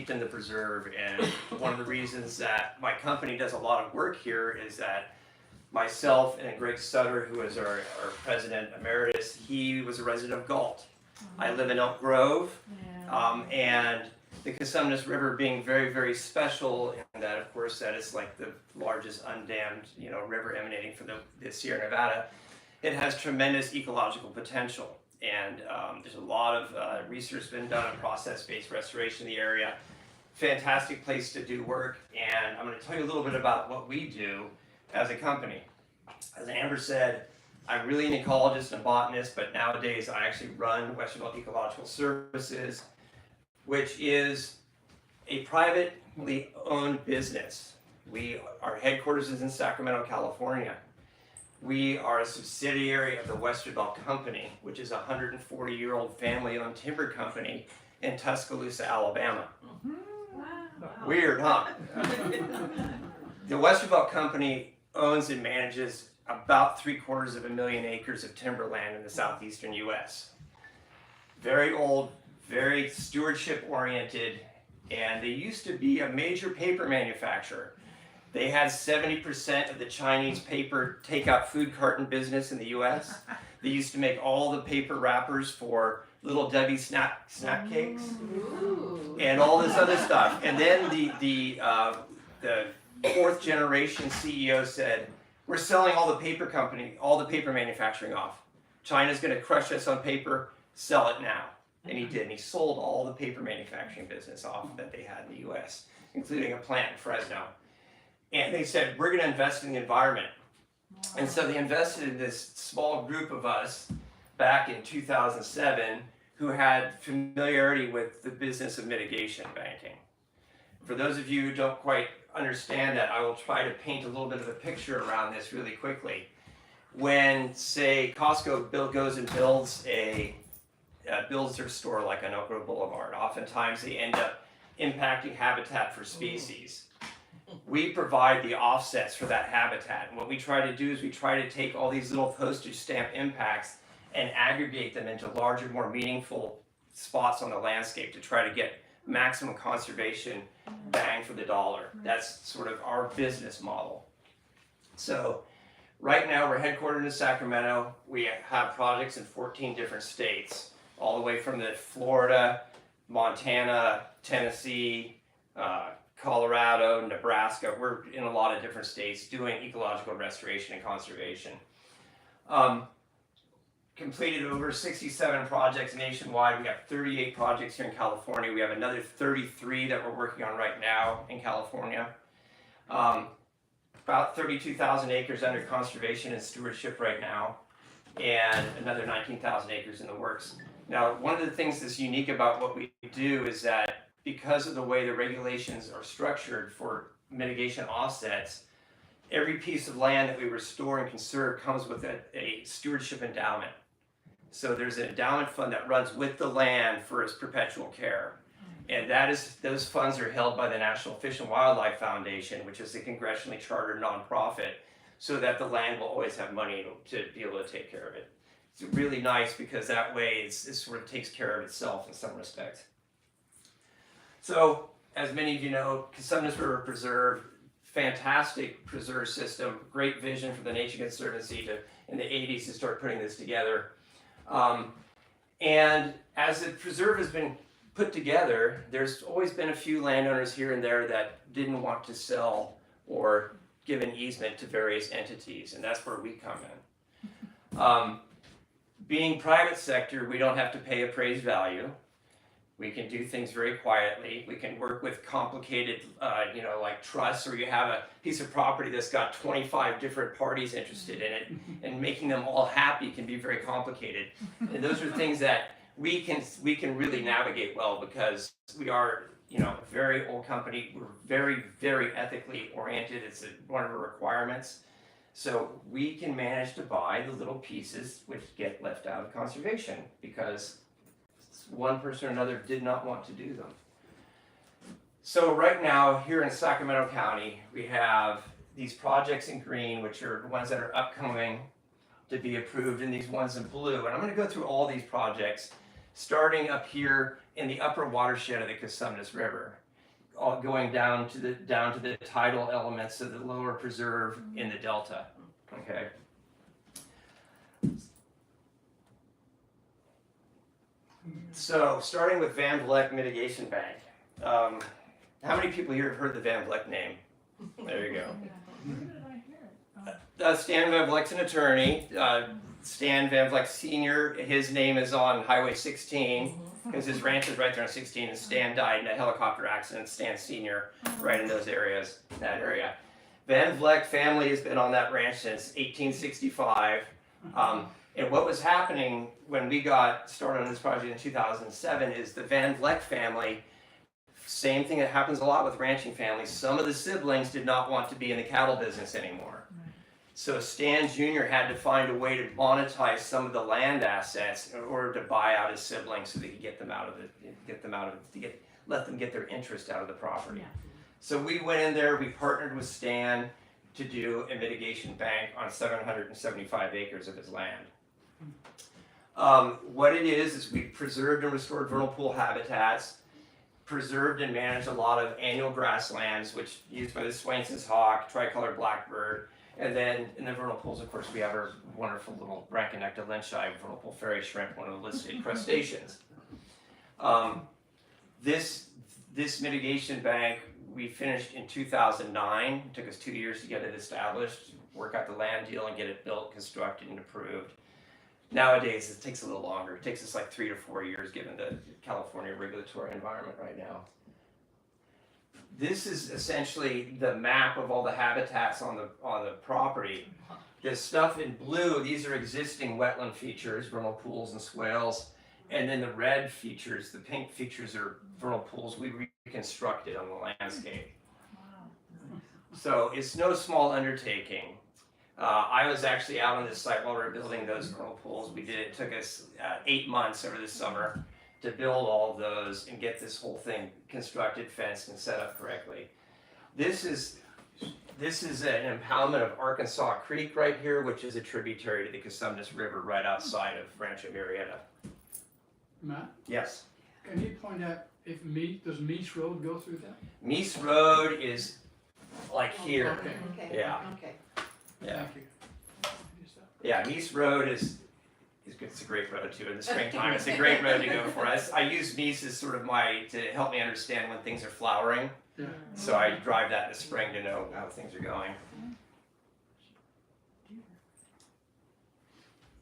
steeped in the preserve, and one of the reasons that my company does a lot of work here is that myself and Greg Sutter, who is our president emeritus, he was a resident of Galt. I live in Elk Grove, and the Cosumnes River being very, very special in that, of course, that is like the largest undammed, river emanating from the Sierra Nevada. It has tremendous ecological potential, and there's a lot of research been done on process-based restoration in the area. Fantastic place to do work, and I'm going to tell you a little bit about what we do as a company. As Amber said, I'm really an ecologist and a botanist, but nowadays I actually run Westervelt Ecological Services, which is a privately owned business. Our headquarters is in Sacramento, California. We are a subsidiary of the Westervelt Company, which is a 140-year-old family-owned timber company in Tuscaloosa, Alabama. Wow. Weird, huh? The Westervelt Company owns and manages about 750,000 acres of timberland in the southeastern U.S. Very old, very stewardship-oriented, and they used to be a major paper manufacturer. They had 70% of the Chinese paper takeout food carton business in the U.S. They used to make all the paper wrappers for Little Debbie snack cakes. Ooh. And all this other stuff. And then the fourth generation CEO said, "We're selling all the paper manufacturing off. China's going to crush us on paper. Sell it now." And he did. And he sold all the paper manufacturing business off that they had in the U.S., including a plant in Fresno. And they said, "We're going to invest in the environment." Wow. And so they invested in this small group of us back in 2007 who had familiarity with the business of mitigation banking. For those of you who don't quite understand that, I will try to paint a little bit of a picture around this really quickly. When, say, Costco goes and builds their store like on Oak Grove Boulevard, oftentimes they end up impacting habitat for species. We provide the offsets for that habitat. And what we try to do is we try to take all these little postage stamp impacts and aggregate them into larger, more meaningful spots on the landscape to try to get maximum conservation bang for the dollar. That's sort of our business model. So right now we're headquartered in Sacramento. We have projects in 14 different states, all the way from Florida, Montana, Tennessee, Colorado, Nebraska. We're in a lot of different states doing ecological restoration and conservation. Completed over 67 projects nationwide. We got 38 projects here in California. We have another 33 that we're working on right now in California. About 32,000 acres under conservation and stewardship right now, and another 19,000 acres in the works. Now, one of the things that's unique about what we do is that because of the way the regulations are structured for mitigation offsets, every piece of land that we restore and conserve comes with a stewardship endowment. So there's an endowment fund that runs with the land for its perpetual care. And those funds are held by the National Fish and Wildlife Foundation, which is a congressionally chartered nonprofit, so that the land will always have money to be able to take care of it. It's really nice because that way it sort of takes care of itself in some respects. So, as many of you know, Cosumnes River Preserve, fantastic preserve system, great vision for the Nature Conservancy in the 80s to start putting this together. And as the preserve has been put together, there's always been a few landowners here and there that didn't want to sell or give an easement to various entities, and that's where we come in. Being private sector, we don't have to pay appraised value. We can do things very quietly. We can work with complicated, like trusts, or you have a piece of property that's got 25 different parties interested in it, and making them all happy can be very complicated. And those are things that we can really navigate well, because we are, a very old company. We're very, very ethically oriented. It's one of our requirements. So we can manage to buy the little pieces which get left out of conservation because one person or another did not want to do them. So right now, here in Sacramento County, we have these projects in green, which are the ones that are upcoming to be approved, and these ones in blue. And I'm going to go through all these projects, starting up here in the upper watershed of the Cosumnes River. all going down to the tidal elements of the lower preserve in the delta. Okay. So starting with Van Vleck Mitigation Bank. How many people here have heard the Van Vleck name? There you go. Stan Van Vleck's an attorney. Stan Van Vleck Sr., his name is on Highway 16 because his ranch is right there on 16, and Stan died in a helicopter accident. Stan Sr. right in those areas, that area. Van Vleck family has been on that ranch since 1865. And what was happening when we got started on this project in 2007 is the Van Vleck family, same thing that happens a lot with ranching families, some of the siblings did not want to be in the cattle business anymore. So Stan Jr. had to find a way to monetize some of the land assets in order to buy out his siblings so that he could let them get their interest out of the property. Yeah. So we went in there, we partnered with Stan to do a mitigation bank on 775 acres of his land. What it is we preserved and restored vernal pool habitats, preserved and managed a lot of annual grasslands, which used by the Swainson's hawk, tricolor blackbird, and then in the vernal pools, of course, we have our wonderful little Brachynephila lynchi vernal pool fairy shrimp, one of the listed crustaceans. This mitigation bank we finished in 2009. It took us 2 years to get it established, work out the land deal, and get it built, constructed, and approved. Nowadays, it takes a little longer. It takes us like 3 to 4 years given the California regulatory environment right now. This is essentially the map of all the habitats on the property. The stuff in blue, these are existing wetland features, vernal pools and swales. And then the red features, the pink features are vernal pools we reconstructed on the landscape. So it's no small undertaking. I was actually out on this site while we were building those vernal pools. It took us 8 months over the summer to build all of those and get this whole thing constructed, fenced, and set up correctly. This is an impoundment of Arkansas Creek right here, which is a tributary to the Cosumnes River right outside of Rancho Murrieta. Matt? Yes. Can you point out if does Meese Road go through that? Meese Road is like here. Okay. Yeah. Okay. Yeah. Thank you. Yeah, Meese Road is good. It's a great road too. In the springtime, it's a great road to go for. I use Meese as sort of to help me understand when things are flowering. Yeah. So I drive that in the spring to know how things are going.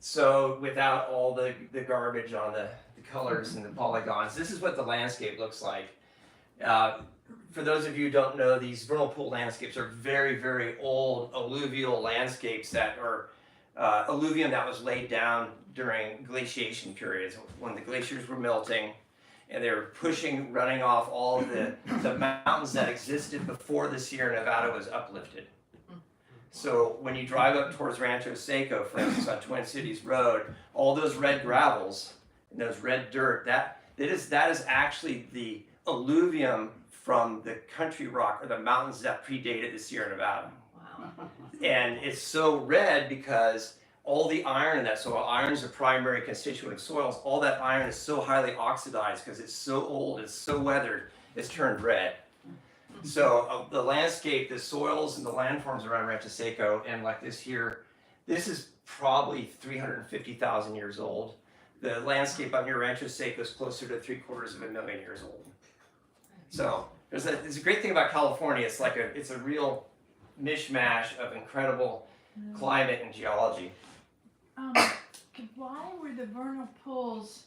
So without all the garbage on the colors and the polygons, this is what the landscape looks like. For those of you who don't know, these vernal pool landscapes are very, very old alluvial landscapes that are alluvium that was laid down during glaciation periods when the glaciers were melting and they were running off all of the mountains that existed before the Sierra Nevada was uplifted. So when you drive up towards Rancho Seco, for instance, on Twin Cities Road, all those red gravels and those red dirt, that is actually the alluvium from the country rock or the mountains that predated the Sierra Nevada. Wow. And it's so red because all the iron in that soil, iron is a primary constituent of soils, all that iron is so highly oxidized because it's so old, it's so weathered, it's turned red. So the landscape, the soils and the landforms around Rancho Seco, and like this here, this is probably 350,000 years old. The landscape up near Rancho Seco is closer to 750,000 years old. So it's a great thing about California. It's like it's a real mishmash of incredible climate and geology. Why were the vernal pools?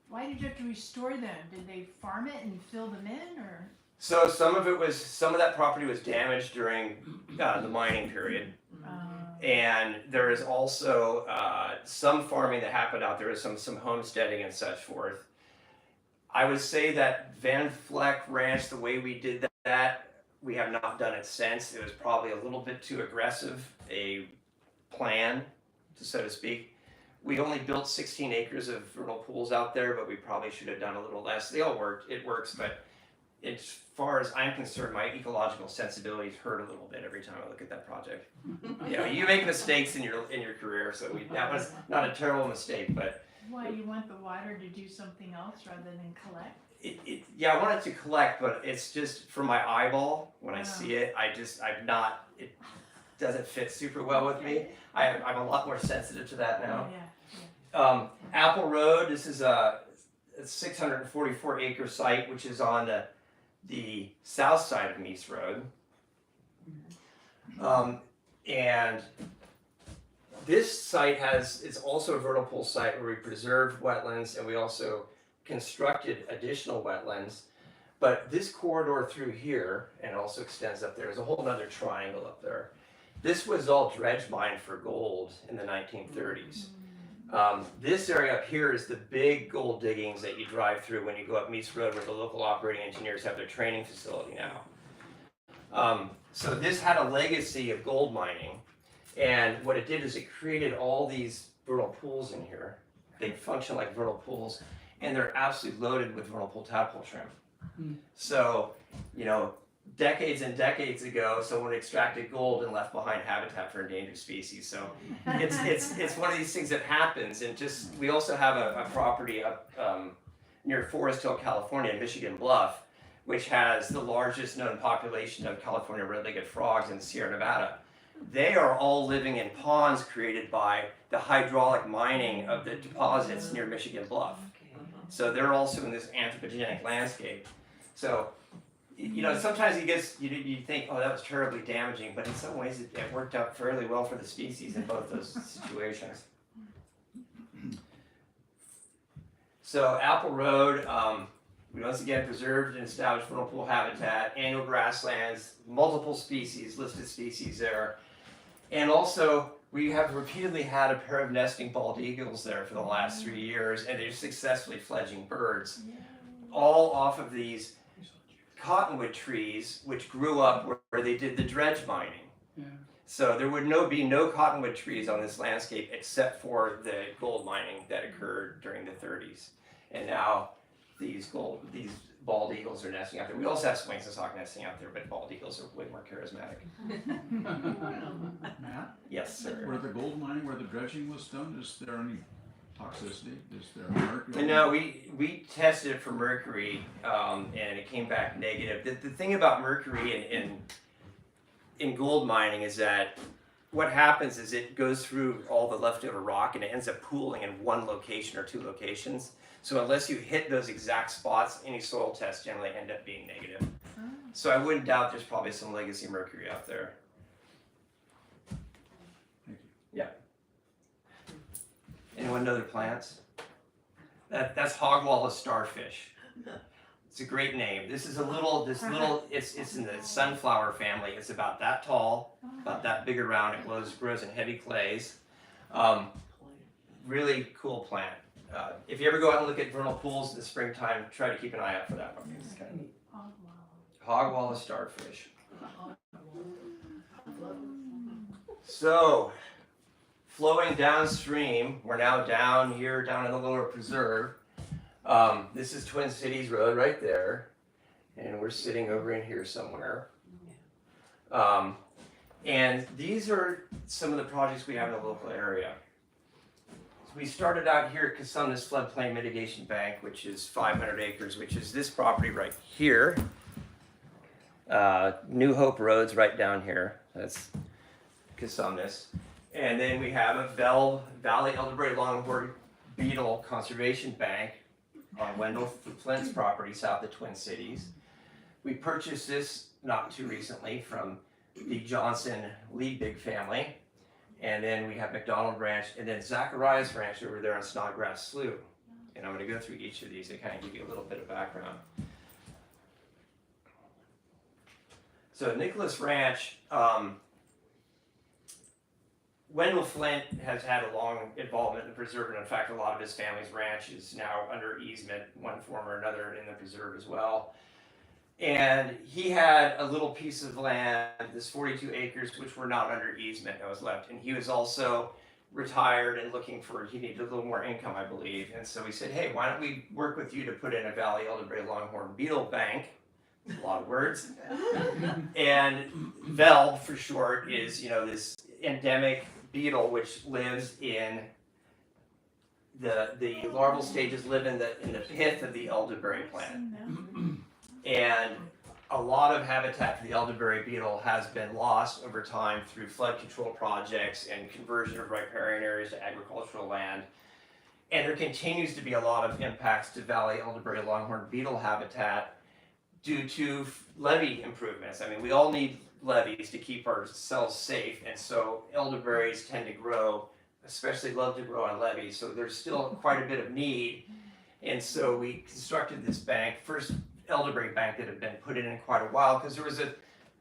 Why did you have to restore them? Did they farm it and fill them in, or? So some of that property was damaged during the mining period, and there is also some farming that happened out there, some homesteading and such forth. I would say that Van Vleck Ranch, the way we did that, we have not done it since. It was probably a little bit too aggressive a plan, so to speak. We only built 16 acres of vernal pools out there, but we probably should have done a little less. They all worked, it works, but as far as I'm concerned, my ecological sensibilities hurt a little bit every time I look at that project. You know, you make mistakes in your career, so that was not a terrible mistake, but. Why, you want the water to do something else rather than collect? Yeah, I want it to collect, but it's just for my eyeball. When I see it, it doesn't fit super well with me. I'm a lot more sensitive to that now. Apple Road, this is a 644 acre site, which is on the south side of Meese Road. And this site it's also a vernal pool site where we preserved wetlands and we also constructed additional wetlands. But this corridor through here, and it also extends up there, there's a whole other triangle up there. This was all dredge mined for gold in the 1930s. This area up here is the big gold diggings that you drive through when you go up Meese Road, where the local operating engineers have their training facility now. So this had a legacy of gold mining, and what it did is it created all these vernal pools in here. They function like vernal pools, and they're absolutely loaded with vernal pool tadpole shrimp. So, decades and decades ago, someone extracted gold and left behind habitat for endangered species. So it's one of these things that happens. And we also have a property up near Forest Hill, California, in Michigan Bluff, which has the largest known population of California red-legged frogs in Sierra Nevada. They are all living in ponds created by the hydraulic mining of the deposits near Michigan Bluff. So they're also in this anthropogenic landscape. So, sometimes you think, oh, that was terribly damaging, but in some ways it worked out fairly well for the species in both those situations. So Apple Road, we once again preserved and established vernal pool habitat, annual grasslands, multiple species, listed species there. And also, we have repeatedly had a pair of nesting bald eagles there for the last 3 years, and they're successfully fledging birds, all off of these cottonwood trees, which grew up where they did the dredge mining. So there would be no cottonwood trees on this landscape except for the gold mining that occurred during the 30s. And now these bald eagles are nesting out there. We also have swings and sock nesting out there, but bald eagles are way more charismatic. Matt? Yes, sir. Where the gold mining, where the dredging was done, is there any toxicity? Is there mercury? No, we tested it for mercury, and it came back negative. The thing about mercury in gold mining is that what happens is it goes through all the leftover rock and it ends up pooling in one location or two locations. So unless you hit those exact spots, any soil tests generally end up being negative. So I wouldn't doubt there's probably some legacy mercury out there. Thank you. Yeah. Anyone know their plants? That's hogwalla starfish. It's a great name. It's in the sunflower family. It's about that tall, about that big around. It grows in heavy clays. Really cool plant. If you ever go out and look at vernal pools in the springtime, try to keep an eye out for that one. It's kind of neat. Hogwalla starfish. So, flowing downstream, we're now down in the lower preserve. This is Twin Cities Road right there, and we're sitting over in here somewhere. And these are some of the projects we have in the local area. So we started out here at Casumnas Floodplain Mitigation Bank, which is 500 acres, which is this property right here. New Hope Road's right down here. That's Casumnas. And then we have a Valley Elderberry Longhorn Beetle Conservation Bank on Wendell Flint's property south of Twin Cities. We purchased this not too recently from the Johnson Liebig family. And then we have McDonald Ranch and then Zacharias Ranch over there on Snodgrass Slough. And I'm going to go through each of these to kind of give you a little bit of background. So Nicholas Ranch, Wendell Flint has had a long involvement in the preserve, and in fact, a lot of his family's ranch is now under easement, one form or another, in the preserve as well. And he had a little piece of land, this 42 acres, which were not under easement that was left. And he was also retired and he needed a little more income, I believe. And so we said, hey, why don't we work with you to put in a Valley Elderberry Longhorn Beetle Bank? A lot of words. And VEL, for short, is, this endemic beetle which lives in the larval stages live in the pith of the elderberry plant. And a lot of habitat for the elderberry beetle has been lost over time through flood control projects and conversion of riparian areas to agricultural land. And there continues to be a lot of impacts to valley elderberry longhorn beetle habitat due to levee improvements. I mean, we all need levees to keep ourselves safe, and so elderberries tend to grow, especially love to grow on levees, so there's still quite a bit of need. And so we constructed this bank, first elderberry bank that had been put in quite a while, because there was a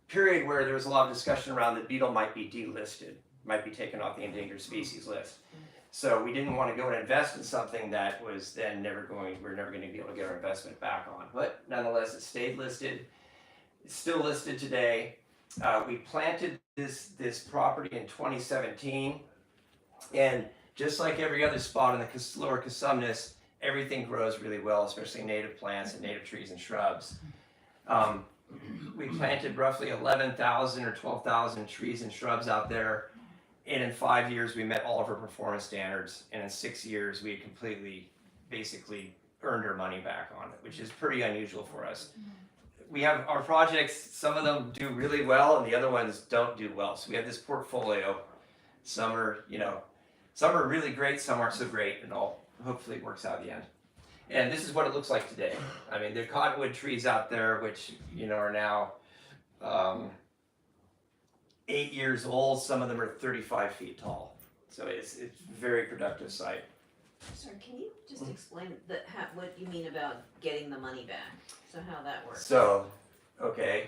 period where there was a lot of discussion around the beetle might be delisted, might be taken off the endangered species list. So we didn't want to go and invest in something that was then we're never going to be able to get our investment back on. But nonetheless, it stayed listed. It's still listed today. We planted this property in 2017, and just like every other spot in the lower Cosumnes, everything grows really well, especially native plants and native trees and shrubs. We planted roughly 11,000 or 12,000 trees and shrubs out there. And in 5 years, we met all of our performance standards. And in 6 years, we had completely, basically earned our money back on it, which is pretty unusual for us. We have our projects, some of them do really well and the other ones don't do well. So we have this portfolio. Some are really great, some aren't so great, and all hopefully it works out at the end. And this is what it looks like today. I mean, there are cottonwood trees out there, which, are now 8 years old. Some of them are 35 feet tall. So it's a very productive site. Sorry, can you just explain what you mean about getting the money back? So how that works? So, okay,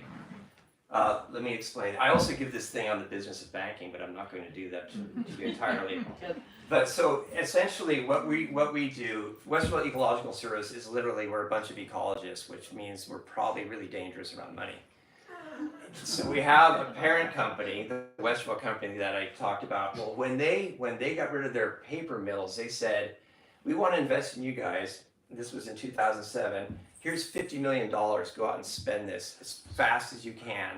let me explain. I also give this thing on the business of banking, but I'm not going to do that to you entirely. But so essentially what we do, Westervelt Ecological Service is literally, we're a bunch of ecologists, which means we're probably really dangerous around money. So we have a parent company, the Westervelt company that I talked about. Well, when they got rid of their paper mills, they said, we want to invest in you guys. This was in 2007. Here's $50 million. Go out and spend this as fast as you can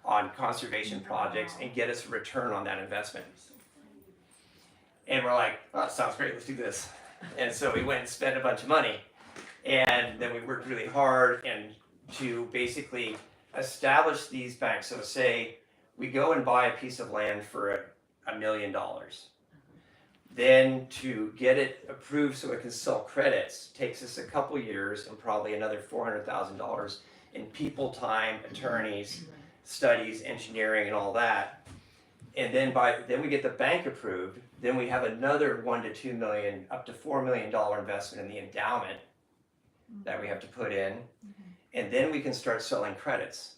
on conservation projects and get us a return on that investment. And we're like, oh, that sounds great. Let's do this. And so we went and spent a bunch of money. And then we worked really hard and to basically establish these banks. So say we go and buy a piece of land for $1 million. Then to get it approved so it can sell credits takes us a couple years and probably another $400,000 in people time, attorneys, studies, engineering, and all that. And then we get the bank approved. Then we have another $1 to $2 million, up to $4 million investment in the endowment that we have to put in. And then we can start selling credits.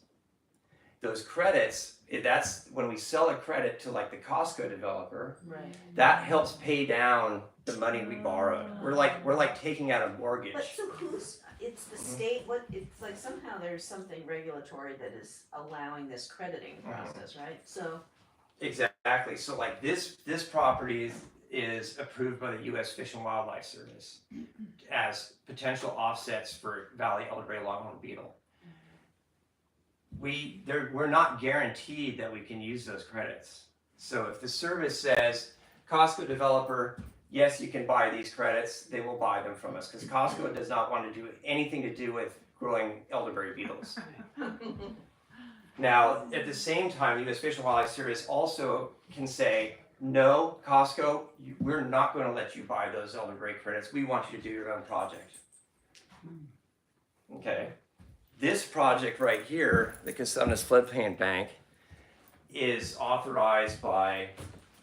Those credits, that's when we sell a credit to like the Costco developer, Right. that helps pay down the money we borrowed. We're like taking out a mortgage. But so it's the state, it's like somehow there's something regulatory that is allowing this crediting process, right? So. Exactly. So like this property is approved by the U.S. Fish and Wildlife Service as potential offsets for valley elderberry longhorn beetle. We're not guaranteed that we can use those credits. So if the service says, Costco developer, yes, you can buy these credits, they will buy them from us because Costco does not want to do anything to do with growing elderberry beetles. Now, at the same time, the U.S. Fish and Wildlife Service also can say, no, Costco, we're not going to let you buy those elderberry credits. We want you to do your own project. Okay. This project right here, the Cosumnes Floodplain Bank, is authorized by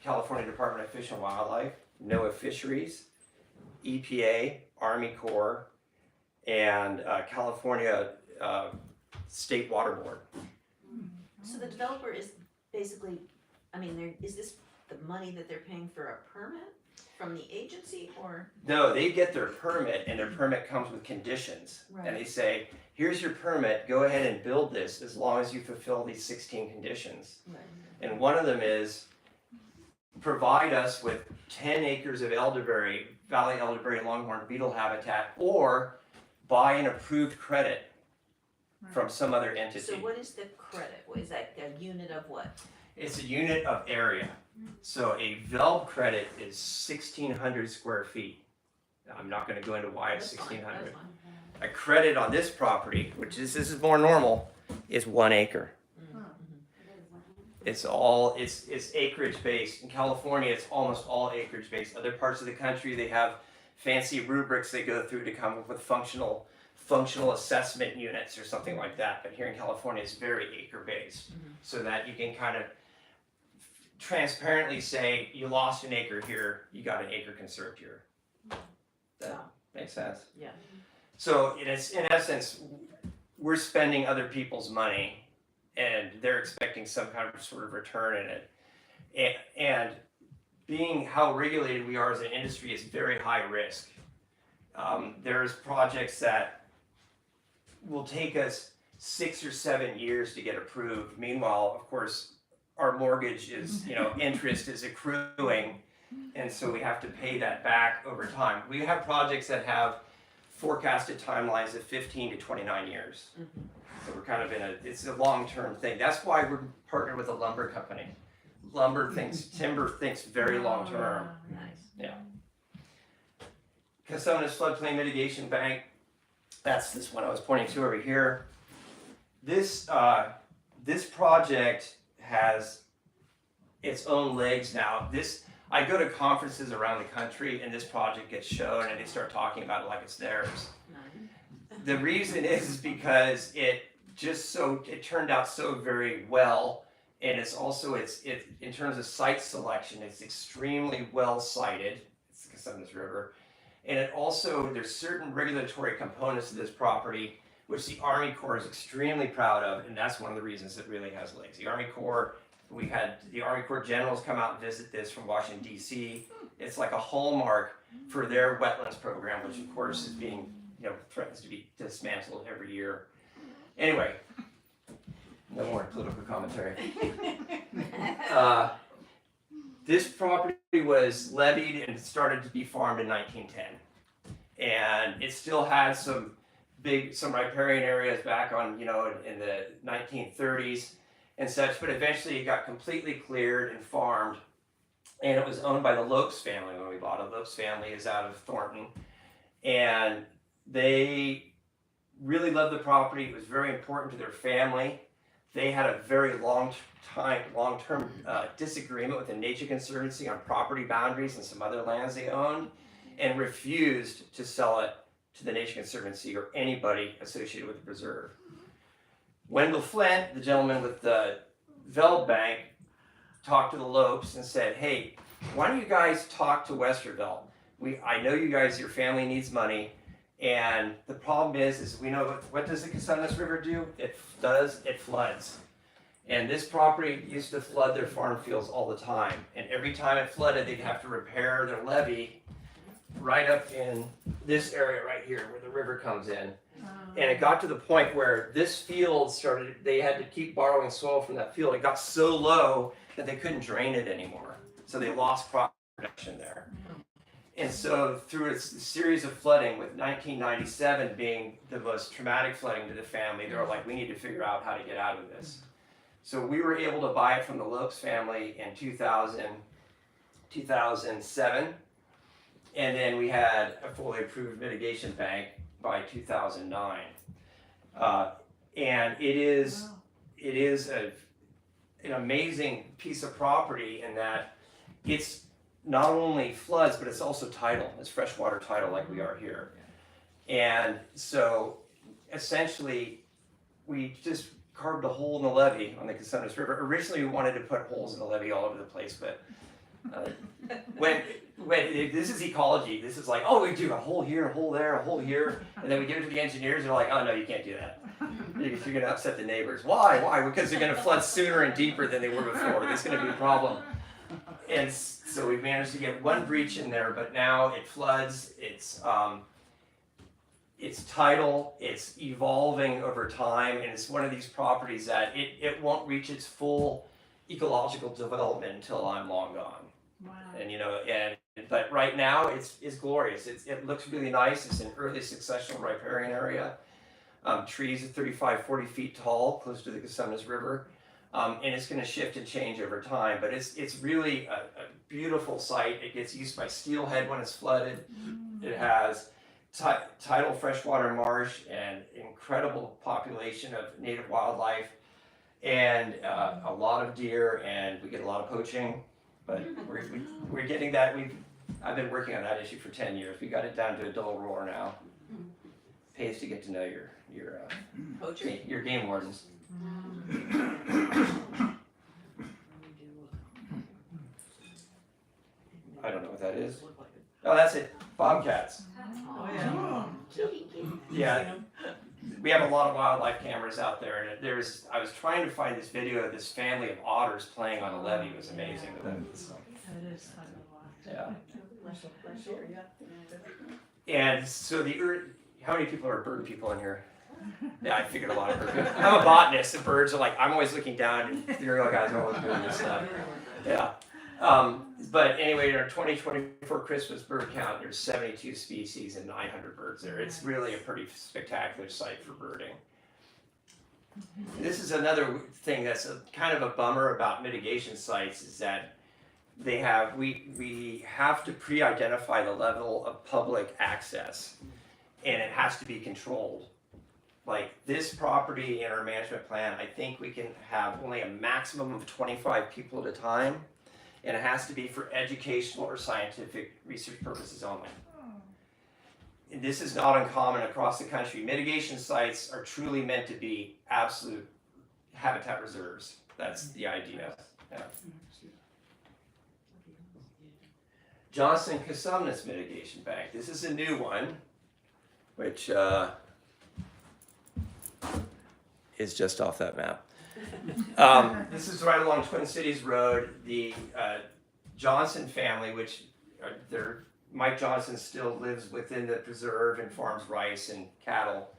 California Department of Fish and Wildlife, NOAA Fisheries, EPA, Army Corps, and California State Water Board. So the developer is basically, is this the money that they're paying for a permit from the agency or? No, they get their permit and their permit comes with conditions. Right. And they say, here's your permit, go ahead and build this as long as you fulfill these 16 conditions. Right. And one of them is provide us with 10 acres of elderberry, valley elderberry longhorn beetle habitat, or buy an approved credit from some other entity. So what is the credit? Is that a unit of what? It's a unit of area. So a VELB credit is 1,600 square feet. I'm not gonna go into why it's That's fine, 1,600. that's fine. A credit on this property, which is, this is more normal, is 1 acre. It's all, it's acreage based. In California, it's almost all acreage based. Other parts of the country, they have fancy rubrics they go through to come up with functional assessment units or something like that. But here in California, it's very acre based, so that you can kind of transparently say you lost an acre here, you got an acre conserved here. That makes sense? Yeah. So in essence, we're spending other people's money, and they're expecting some kind of sort of return in it. And being how regulated we are as an industry is very high risk. There's projects that will take us 6 or 7 years to get approved. Meanwhile, of course, our mortgage is, interest is accruing, and so we have to pay that back over time. We have projects that have forecasted timelines of 15 to 29 years. So we're kind of it's a long-term thing. That's why we're partnered with a lumber company. Timber thinks very long-term. Nice. Cassonas Floodplain Mitigation Bank, that's this one I was pointing to over here. This project has its own legs now. I go to conferences around the country, and this project gets shown, and they start talking about it like it's theirs. The reason is because it turned out so very well, and it's also in terms of site selection, it's extremely well sited. It's the Cassonas River, and there's certain regulatory components to this property which the Army Corps is extremely proud of, and that's one of the reasons it really has legs. The Army Corps, we had the Army Corps generals come out and visit this from Washington, D.C. It's like a hallmark for their wetlands program, which of course is being, threatens to be dismantled every year. Anyway, no more political commentary. This property was levied and started to be farmed in 1910. And it still had some riparian areas back on, in the 1930s and such, but eventually it got completely cleared and farmed, and it was owned by the Lopes family when we bought it. The Lopes family is out of Thornton, and they really loved the property. It was very important to their family. They had a very long-term disagreement with the Nature Conservancy on property boundaries and some other lands they owned, and refused to sell it to the Nature Conservancy or anybody associated with the preserve. Wendell Flint, the gentleman with the Veld Bank, talked to the Lopes and said, hey, why don't you guys talk to Westervelt? I know you guys, your family needs money, and the problem is we know what does the Cassonas River do? It floods. And this property used to flood their farm fields all the time. And every time it flooded, they'd have to repair their levee right up in this area right here where the river comes in. And it got to the point where this field they had to keep borrowing soil from that field. It got so low that they couldn't drain it anymore. So they lost crop production there. And so through a series of flooding, with 1997 being the most traumatic flooding to the family, they were like, we need to figure out how to get out of this. So we were able to buy it from the Lopes family in 2007. And then we had a fully approved mitigation bank by 2009. And it is an amazing piece of property in that it's not only floods, but it's also tidal. It's freshwater tidal like we are here. And so essentially we just carved a hole in the levee on the Cassonas River. Originally we wanted to put holes in the levee all over the place, but when this is ecology, this is like, oh, we do a hole here, a hole there, a hole here, and then we give it to the engineers, they're like, oh no, you can't do that. You're gonna upset the neighbors. Why? Because they're gonna flood sooner and deeper than they were before. There's gonna be a problem. And so we managed to get one breach in there, but now it floods, it's tidal, it's evolving over time, and it's one of these properties that it won't reach its full ecological development until I'm long gone. Wow. And but right now it's glorious. It looks really nice. It's an early successional riparian area. Trees are 35, 40 feet tall, close to the Cassonas River. And it's going to shift and change over time, but it's really a beautiful site. It gets used by steelhead when it's flooded. It has tidal freshwater marsh and incredible population of native wildlife, and a lot of deer, and we get a lot of poaching. But we're getting that. I've been working on that issue for 10 years. We got it down to a dull roar now. Pays to get to know your game wardens. I don't know what that is. Oh, that's it. Bobcats. Oh, yeah. Yeah. We have a lot of wildlife cameras out there, and I was trying to find this video of this family of otters playing on a levee. It was amazing. That is fun to watch. Yeah. And so how many people are bird people in here? Yeah, I figured a lot of bird people. I'm a botanist, and birds are like, I'm always looking down, and the real guys are always doing this stuff. Yeah. But anyway, in our 2024 Christmas bird count, there's 72 species and 900 birds there. It's really a pretty spectacular site for birding. This is another thing that's kind of a bummer about mitigation sites, is that we have to pre-identify the level of public access, and it has to be controlled. Like this property in our management plan, I think we can have only a maximum of 25 people at a time. And it has to be for educational or scientific research purposes only. And this is not uncommon across the country. Mitigation sites are truly meant to be absolute habitat reserves. That's the idea. Yeah. Johnson Casumnas Mitigation Bank. This is a new one, which is just off that map. This is right along Twin Cities Road. The Johnson family, which Mike Johnson still lives within the preserve and farms rice and cattle.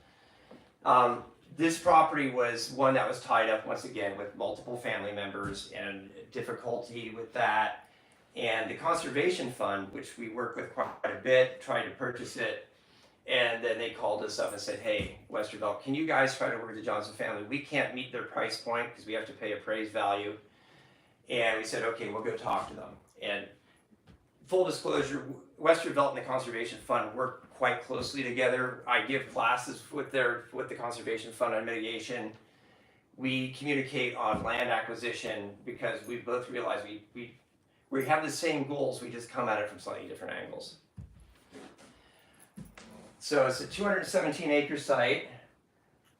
This property was one that was tied up once again with multiple family members and difficulty with that. And the conservation fund, which we work with quite a bit, tried to purchase it. And then they called us up and said, hey, Westervelt, can you guys try to work with the Johnson family? We can't meet their price point because we have to pay appraised value. And we said, okay, we'll go talk to them. And full disclosure, Westervelt and the Conservation Fund work quite closely together. I give classes with the Conservation Fund on mitigation. We communicate on land acquisition because we both realize we have the same goals, we just come at it from slightly different angles. So it's a 217 acre site,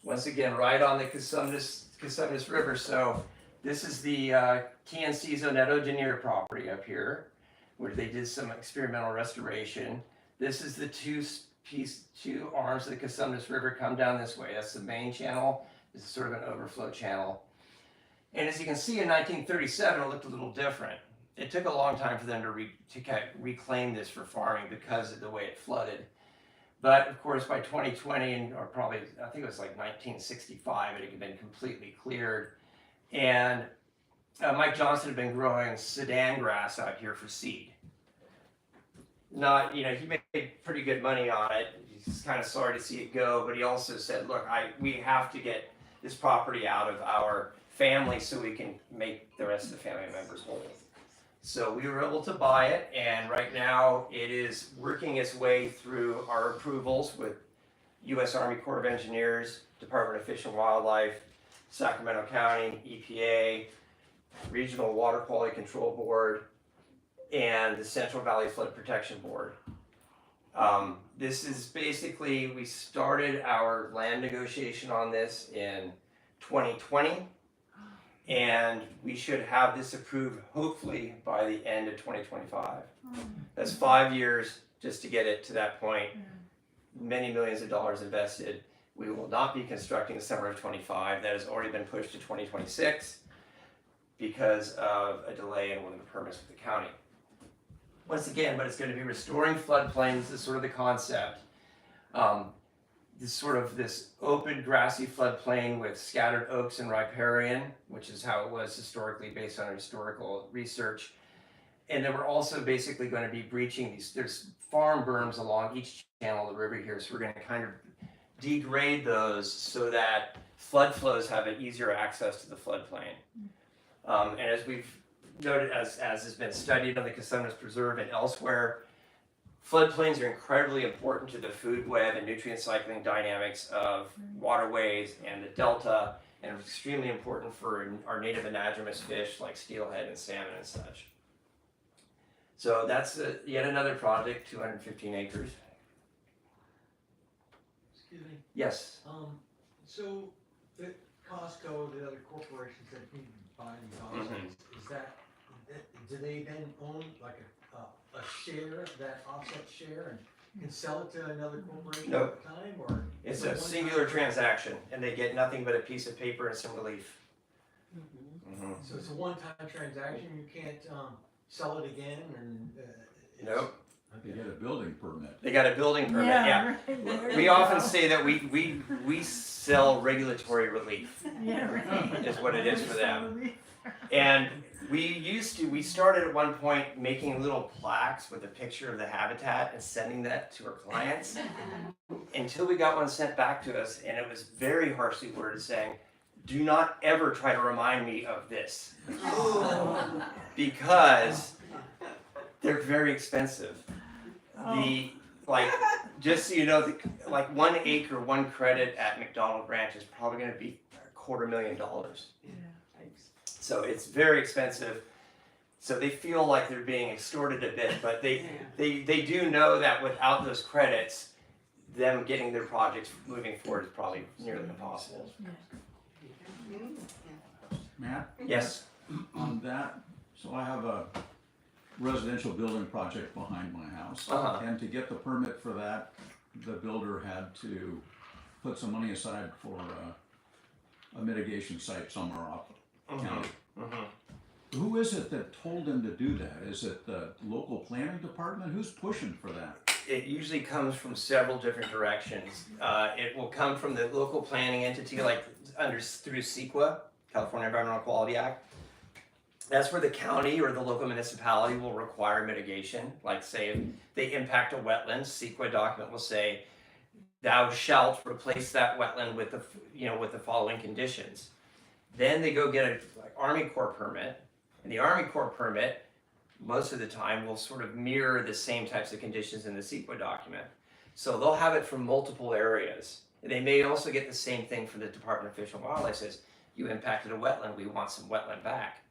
once again, right on the Casumnas River. So this is the TNC's Oneto Denier property up here, where they did some experimental restoration. This is the two arms of the Casumnas River come down this way. That's the main channel. This is sort of an overflow channel. And as you can see, in 1937, it looked a little different. It took a long time for them to reclaim this for farming because of the way it flooded. But of course, by 2020, or probably, I think it was like 1965, it had been completely cleared. And Mike Johnson had been growing Sudan grass out here for seed. He made pretty good money on it. He's kind of sorry to see it go, but he also said, look, we have to get this property out of our family so we can make the rest of the family members whole. So we were able to buy it, and right now it is working its way through our approvals with U.S. Army Corps of Engineers, Department of Fish and Wildlife, Sacramento County, EPA, Regional Water Quality Control Board, and the Central Valley Flood Protection Board. This is basically, we started our land negotiation on this in 2020. And we should have this approved hopefully by the end of 2025. That's 5 years just to get it to that point. Many millions of dollars invested. We will not be constructing the summer of 25. That has already been pushed to 2026 because of a delay in one of the permits with the county. Once again, but it's going to be restoring floodplains. This is sort of the concept. This open grassy floodplain with scattered oaks and riparian, which is how it was historically based on historical research. And then we're also basically going to be breaching there's farm berms along each channel of the river here. So we're going to kind of degrade those so that flood flows have an easier access to the floodplain. And as we've noted, as has been studied on the Casumnas Preserve and elsewhere, Floodplains are incredibly important to the food web and nutrient cycling dynamics of waterways and the delta, and extremely important for our native anadromous fish like steelhead and salmon and such. So that's yet another project, 215 acres. Excuse me, Yes. so the Costco, the other corporations that need to buy these offsets, is that, do they then own like a share, that offset share, and can sell it to another corporation Nope. at a time, or? It's is it a one singular time? transaction, and they get nothing but a piece of paper and some relief. So it's a one-time transaction, you can't, sell it again, and, it's. Nope. They get a building permit. They got a building permit, yeah. right, there We you often go. say that we sell regulatory relief, Yeah, right. is what it is for them. And we started at one point making little plaques with a picture of the habitat and sending that to our clients until we got one sent back to us, and it was very harshly worded saying, do not ever try to remind me of this, because they're very expensive. Just so you know, like 1 acre, 1 credit at McDonald Ranch is probably gonna be $250,000. So it's very expensive. So they feel like they're being extorted a bit, but they do know that without those credits, them getting their projects moving forward is probably nearly impossible. Matt, Yes. on that, so I have a residential building project behind my house. Uh-huh. And to get the permit for that, the builder had to put some money aside for a mitigation site somewhere off county. Who is it that told him to do that? Is it the local planning department? Who's pushing for that? It usually comes from several different directions. It will come from the local planning entity, like through CEQA, California Environmental Quality Act. That's where the county or the local municipality will require mitigation. Like say if they impact a wetland, CEQA document will say, thou shalt replace that wetland with the following conditions. Then they go get a Army Corps permit, and the Army Corps permit most of the time will sort of mirror the same types of conditions in the CEQA document. So they'll have it from multiple areas. And they may also get the same thing from the Department of Fish and Wildlife. Says, you impacted a wetland, we want some wetland back.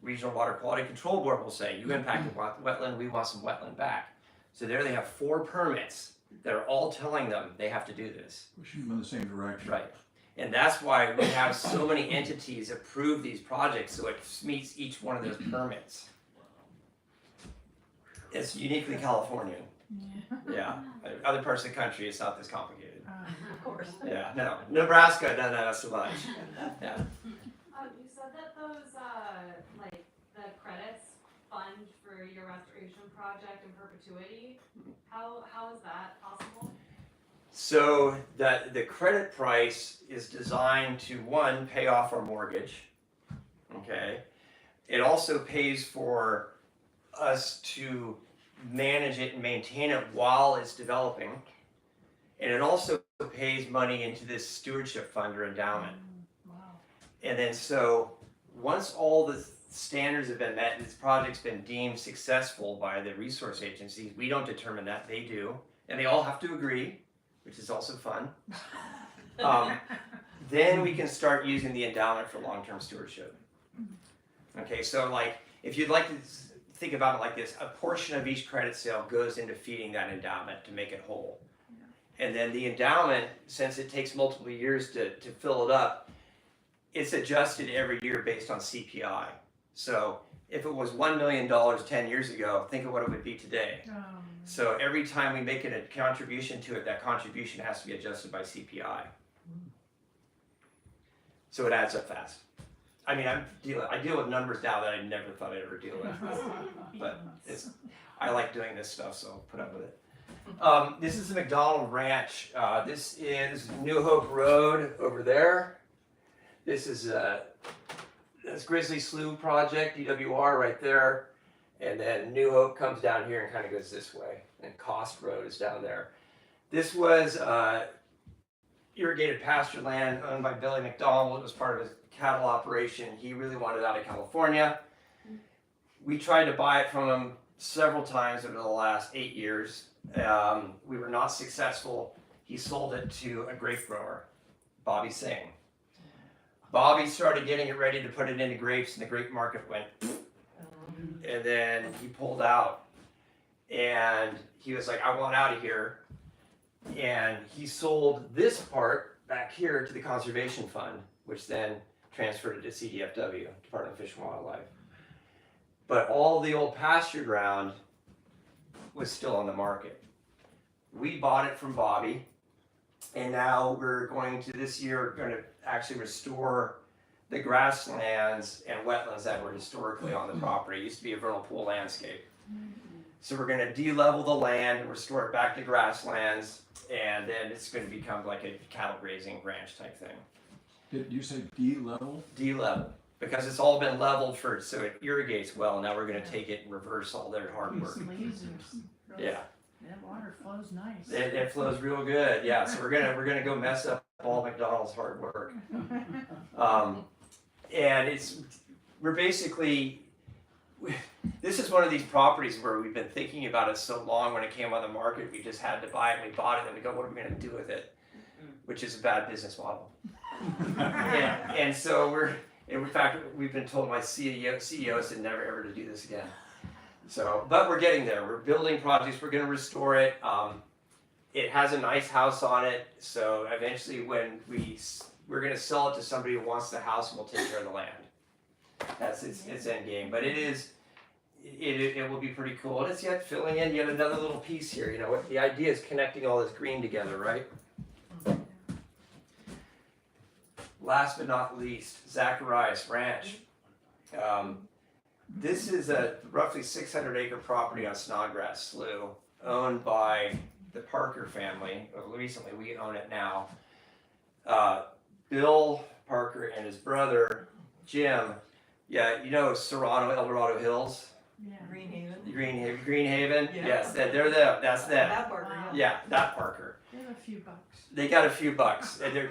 Regional Water Quality Control Board will say, you impacted wetland, we want some wetland back. So there they have 4 permits that are all telling them they have to do this. Pushing them in the same direction. Right. And that's why we have so many entities approve these projects, so it meets each one of those permits. It's uniquely Californian. Yeah. Other parts of the country, it's not this complicated. Of course. Yeah, no. Nebraska, no, not so much. Yeah. You said that those, like, the credits fund for your restoration project in perpetuity. How is that possible? So the credit price is designed to, one, pay off our mortgage, okay? It also pays for us to manage it and maintain it while it's developing. And it also pays money into this stewardship fund or endowment. Wow. And then so once all the standards have been met and this project's been deemed successful by the resource agencies, we don't determine that, they do. And they all have to agree, which is also fun. Then we can start using the endowment for long-term stewardship. Okay, so like, if you'd like to think about it like this, a portion of each credit sale goes into feeding that endowment to make it whole. And then the endowment, since it takes multiple years to fill it up, it's adjusted every year based on CPI. So if it was $1 million 10 years ago, think of what it would be today. So every time we make a contribution to it, that contribution has to be adjusted by CPI. So it adds up fast. I mean, I deal with numbers now that I never thought I'd ever deal with. But I like doing this stuff, so I'll put up with it. This is the McDonald Ranch. This is New Hope Road over there. This is this Grizzly Slough project, DWR right there. And then New Hope comes down here and kind of goes this way. And Cost Road is down there. This was irrigated pasture land owned by Billy McDonald. It was part of his cattle operation. He really wanted out of California. We tried to buy it from him several times over the last 8 years. We were not successful. He sold it to a grape grower, Bobby Singh. Bobby started getting it ready to put it into grapes, and the grape market went, and then he pulled out. And he was like, I want out of here. And he sold this part back here to the Conservation Fund, which then transferred it to CDFW, Department of Fish and Wildlife. But all the old pasture ground was still on the market. We bought it from Bobby, and now we're going to this year going to actually restore the grasslands and wetlands that were historically on the property. It used to be a vernal pool landscape. So we're going to de-level the land and restore it back to grasslands, and then it's going to become like a cattle grazing ranch type thing. Did you say D-level? De-level, because it's all been leveled for, so it irrigates well. Now we're going to take it and reverse all their hard work. Yeah. That water flows nice. It flows real good, yeah. So we're gonna go mess up all McDonald's hard work. And we're basically, this is one of these properties where we've been thinking about it so long. When it came on the market, we just had to buy it. And we bought it, and we go, what are we gonna do with it? Which is a bad business model. And so in fact, we've been told my CEO said never ever to do this again. So, but we're getting there. We're building projects. We're going to restore it. It has a nice house on it. So eventually, when we're going to sell it to somebody who wants the house, and we'll take care of the land. That's its end game. But it will be pretty cool. And it's yet filling in yet another little piece here. You know, what the idea is connecting all this green together, right? Last but not least, Zacharias Ranch. This is a roughly 600-acre property on Snodgrass Slough, owned by the Parker family. Recently, we own it now. Bill Parker and his brother, Jim. Yeah, you know Serrano, El Dorado Hills? Yeah. Greenhaven? Yeah. Yes, they're them. That's them. That Parker, Wow. Yeah, that Parker. They have a few bucks. They got a few bucks. And they're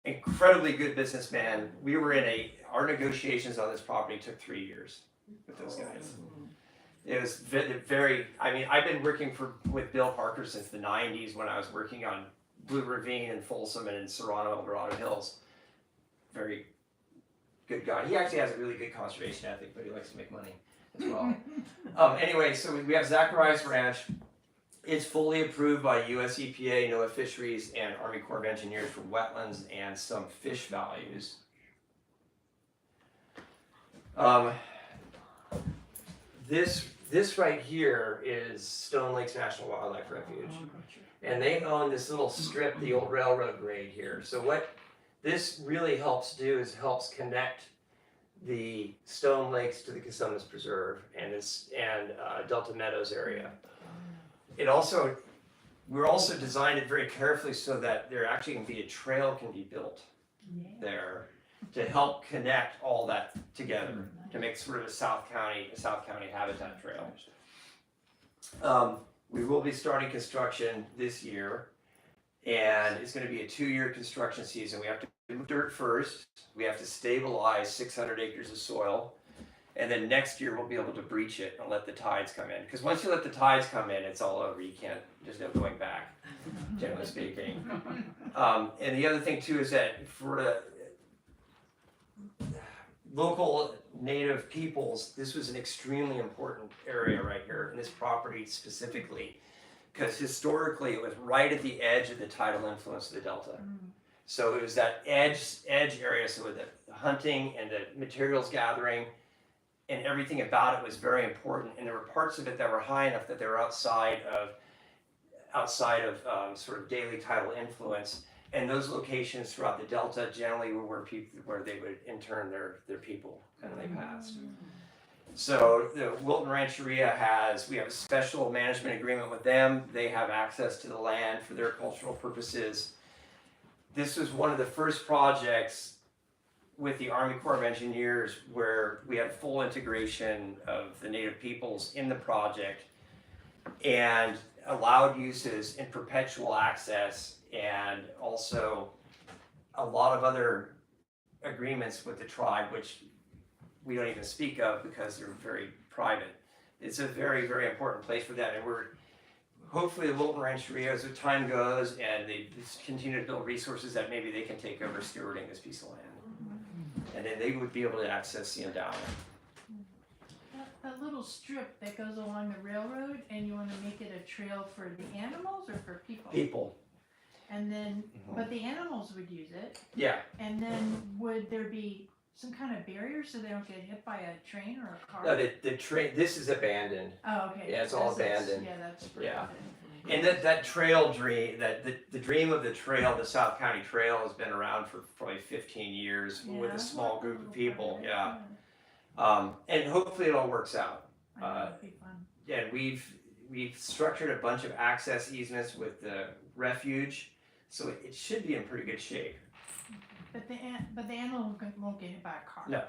incredibly good businessman. We were our negotiations on this property took 3 years with those guys. It was very, I mean, I've been working with Bill Parker since the 90s when I was working on Blue Ravine and Folsom and in Serrano, El Dorado Hills. Very good guy. He actually has a really good conservation ethic, but he likes to make money as well. Anyway, so we have Zacharias Ranch. It's fully approved by US EPA, NOAA Fisheries, and Army Corps of Engineers for wetlands and some fish values. This right here is Stone Lakes National Wildlife Refuge. And they own this little strip, the old railroad grade here. So what this really helps do is helps connect the Stone Lakes to the Cosumnes Preserve and Delta Meadows area. We're also designed it very carefully so that there actually can be a trail can be built there to help connect all that together to make sort of a South County habitat trail. We will be starting construction this year, and it's going to be a 2-year construction season. We have to do dirt first. We have to stabilize 600 acres of soil. And then next year we'll be able to breach it and let the tides come in. Because once you let the tides come in, it's all over. There's no going back, generally speaking. And the other thing too is that for the local native peoples, this was an extremely important area right here, and this property specifically, because historically it was right at the edge of the tidal influence of the Delta. So it was that edge area, so with the hunting and the materials gathering, and everything about it was very important. And there were parts of it that were high enough that they were outside of sort of daily tidal influence. And those locations throughout the Delta generally were where they would intern their people when they passed. So the Wilton Rancheria we have a special management agreement with them. They have access to the land for their cultural purposes. This was one of the first projects with the Army Corps of Engineers where we had full integration of the native peoples in the project and allowed uses in perpetual access, and also a lot of other agreements with the tribe, which we don't even speak of because they're very private. it's a very, very important place for that, and hopefully the Wilton Rancheria, as time goes, and they just continue to build resources that maybe they can take over stewarding this piece of land. And then they would be able to access the endowment. That little strip that goes along the railroad, and you wanna make it a trail for the animals or for people? People. And then, but the animals would use it, Yeah, and then would there be some kind of barrier so they don't get hit by a train or a car? no, the train, this is abandoned. Oh, okay. Yeah, it's all That's- abandoned. Yeah, that's. Yeah. abandoned. And that trail dream, the dream of the trail, the South County Trail, has been around for probably 15 years with Yeah, a small group of little people, part of it, yeah. And hopefully it all works out. I know, it'd be fun. And we've structured a bunch of access easements with the refuge, so it should be in pretty good shape. But the animal won't get hit by a car. No.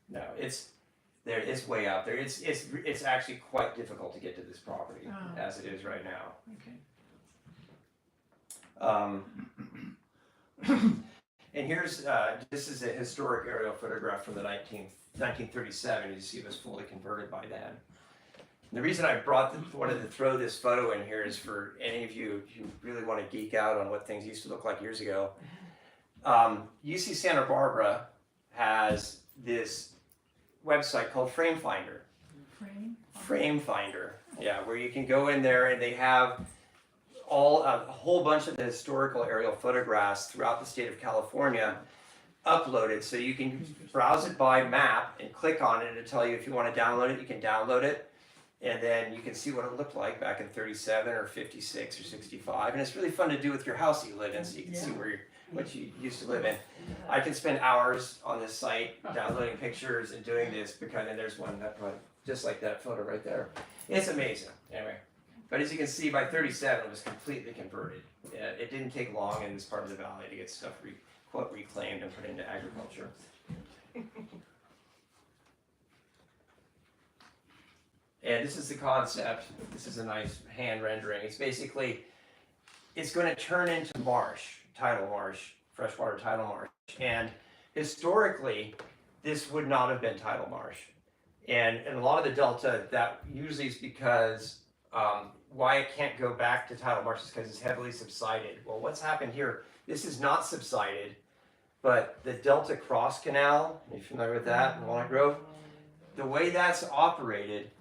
No, it's way out there. It's actually quite difficult to get to this property Oh. as it is right now. Okay. And here's, this is a historic aerial photograph from the 1937. You see it was fully converted by then. And the reason I wanted to throw this photo in here is for any of you who really want to geek out on what things used to look like years ago. UC Santa Barbara has this website called Frame Finder. Frame Finder, yeah, where you can go in there and they have a whole bunch of the historical aerial photographs throughout the state of California uploaded, so you can browse it by map and click on it and it'll tell you if you want to download it, you can download it, and then you can see what it looked like back in 37 or 56 or 65, and it's really fun to do with your house that you live in, so you can see what you used to live in. I can spend hours on this site downloading pictures and doing this, because and there's one that just like that photo right there. It's amazing. Anyway, but as you can see, by 37 it was completely converted. It didn't take long in this part of the valley to get stuff reclaimed and put into agriculture. And this is the concept. This is a nice hand rendering. It's basically, it's going to turn into marsh, tidal marsh, freshwater tidal marsh. And historically, this would not have been tidal marsh. And in a lot of the delta, that usually is because why it can't go back to tidal marsh is because it's heavily subsided. Well, what's happened here, this is not subsided, but the Delta Cross Canal, are you familiar with that in Walnut Grove? The way that's operated,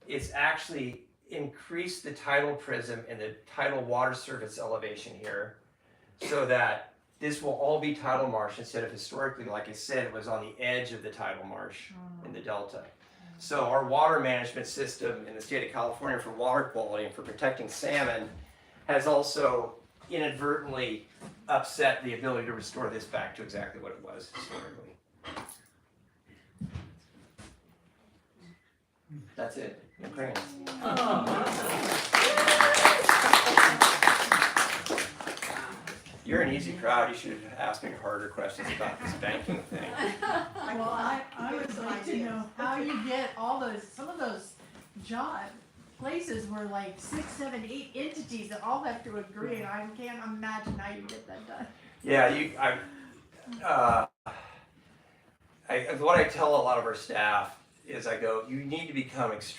it's actually increased the tidal prism and the tidal water surface elevation here, so that this will all be tidal marsh instead of historically, like I said, it was on the edge of the tidal marsh in the delta. So our water management system in the state of California for water quality and for protecting salmon has also inadvertently upset the ability to restore this back to exactly what it was historically. That's it. No crayons. You're an easy crowd. You should have asked me harder questions about this banking thing. Well, I would like to know how you get all those, some of those places were like 6, 7, 8 entities that all have to agree, and I can't imagine how you get that done. Yeah, what I tell a lot of our staff is I go, you need to become extremely